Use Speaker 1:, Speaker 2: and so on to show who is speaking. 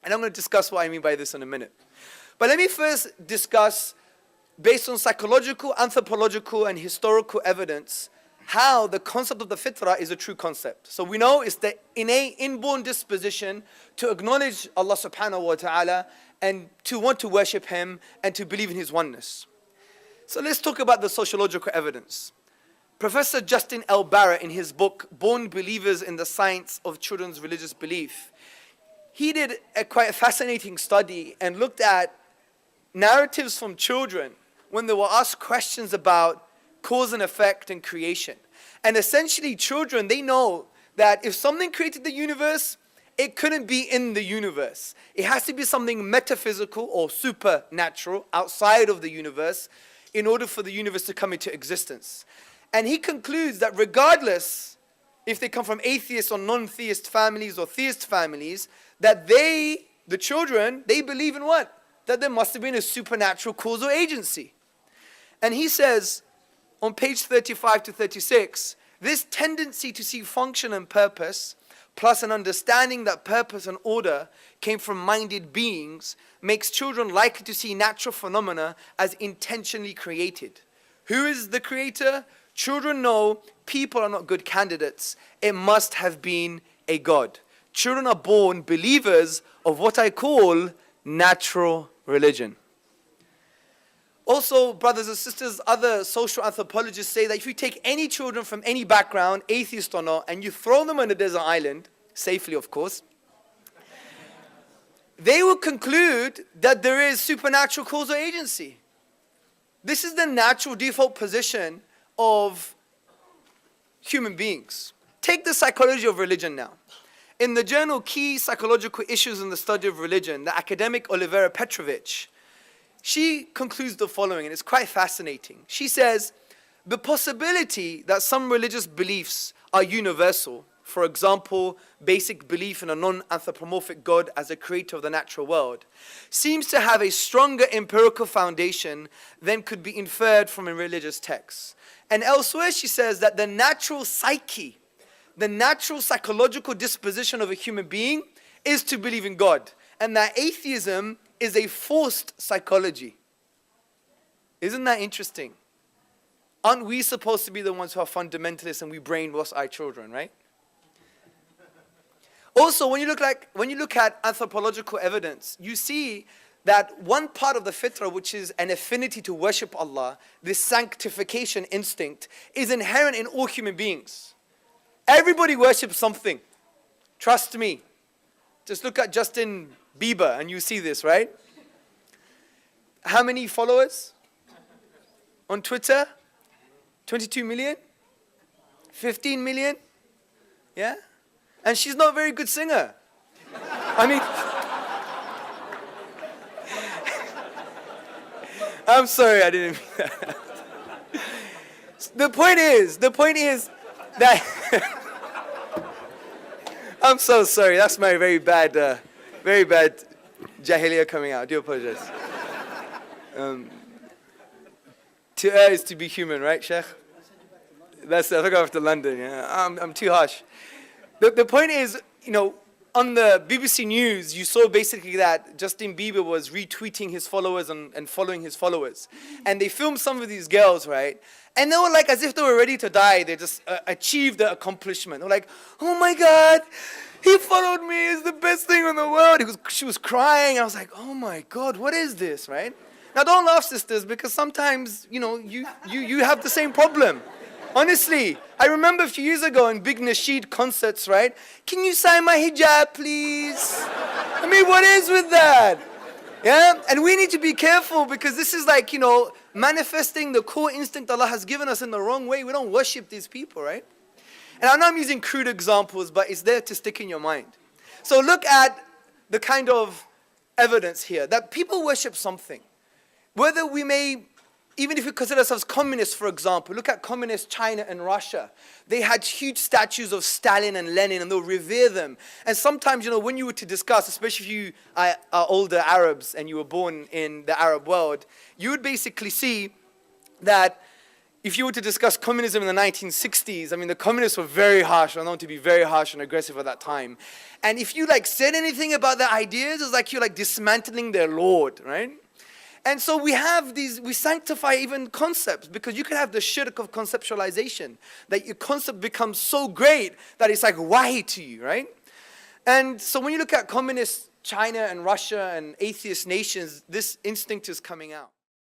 Speaker 1: And I'm going to discuss what I mean by this in a minute. But let me first discuss, based on psychological, anthropological, and historical evidence, how the concept of the fitrah is a true concept. So we know it's the innate, inborn disposition to acknowledge Allah subhanahu wa ta'ala and to want to worship Him and to believe in His oneness. So let's talk about the sociological evidence. Professor Justin L. Barrett, in his book, Born Believers in the Science of Children's Religious Belief, he did a quite fascinating study and looked at narratives from children when they were asked questions about cause and effect and creation. And essentially children, they know that if something created the universe, it couldn't be in the universe. It has to be something metaphysical or supernatural outside of the universe in order for the universe to come into existence. And he concludes that regardless if they come from atheist or non-theist families or theist families, that they, the children, they believe in what? That there must have been a supernatural causal agency. And he says on page 35 to 36, this tendency to see function and purpose, plus an understanding that purpose and order came from minded beings, makes children likely to see natural phenomena as intentionally created. Who is the creator? Children know people are not good candidates. It must have been a God. Children are born believers of what I call natural religion. Also, brothers and sisters, other social anthropologists say that if you take any children from any background, atheist or not, and you throw them on a desert island, safely of course, they will conclude that there is supernatural causal agency. This is the natural default position of human beings. Take the psychology of religion now. In the journal Key Psychological Issues in the Study of Religion, the academic Olivera Petrovich, she concludes the following, and it's quite fascinating. She says, the possibility that some religious beliefs are universal, for example, basic belief in a non-anthropomorphic God as a creator of the natural world, seems to have a stronger empirical foundation than could be inferred from a religious text. And elsewhere she says that the natural psyche, the natural psychological disposition of a human being is to believe in God. And that atheism is a forced psychology. Isn't that interesting? Aren't we supposed to be the ones who are fundamentalists and we brainwash our children, right? Also, when you look at anthropological evidence, you see that one part of the fitrah, which is an affinity to worship Allah, this sanctification instinct, is inherent in all human beings. Everybody worships something. Trust me. Just look at Justin Bieber and you see this, right? How many followers on Twitter? 22 million? 15 million? Yeah? And she's not a very good singer. I mean, I'm sorry, I didn't mean that. The point is that I'm so sorry. That's my very bad jahiliyyah coming out. I do apologize. To err is to be human, right, Sheikh? That's I think I'm off to London. Yeah, I'm too harsh. The point is, on the BBC News, you saw basically that Justin Bieber was retweeting his followers and following his followers. And they filmed some of these girls, right? And they were like, as if they were ready to die. They just achieved the accomplishment. They were like, oh my God, he followed me. It's the best thing in the world. She was crying. I was like, oh my God, what is this, right? Now don't laugh, sisters, because sometimes, you have the same problem. Honestly, I remember a few years ago in big nasheed concerts, right? Can you sign my hijab, please? I mean, what is with that? Yeah? And we need to be careful because this is like, manifesting the core instinct Allah has given us in the wrong way. We don't worship these people, right? And I know I'm using crude examples, but it's there to stick in your mind. So look at the kind of evidence here that people worship something. Whether we may, even if we consider ourselves communists, for example, look at communist China and Russia. They had huge statues of Stalin and Lenin, and they'll revere them. And sometimes, when you were to discuss, especially if you are older Arabs and you were born in the Arab world, you would basically see that, if you were to discuss communism in the 1960s, I mean, the communists were very harsh, or known to be very harsh and aggressive at that time. And if you like said anything about their ideas, it's like you're like dismantling their lord, right? And so we sanctify even concepts, because you can have the shirk of conceptualization, that your concept becomes so great that it's like wahi to you, right? And so when you look at communist China and Russia and atheist nations, this instinct is coming out.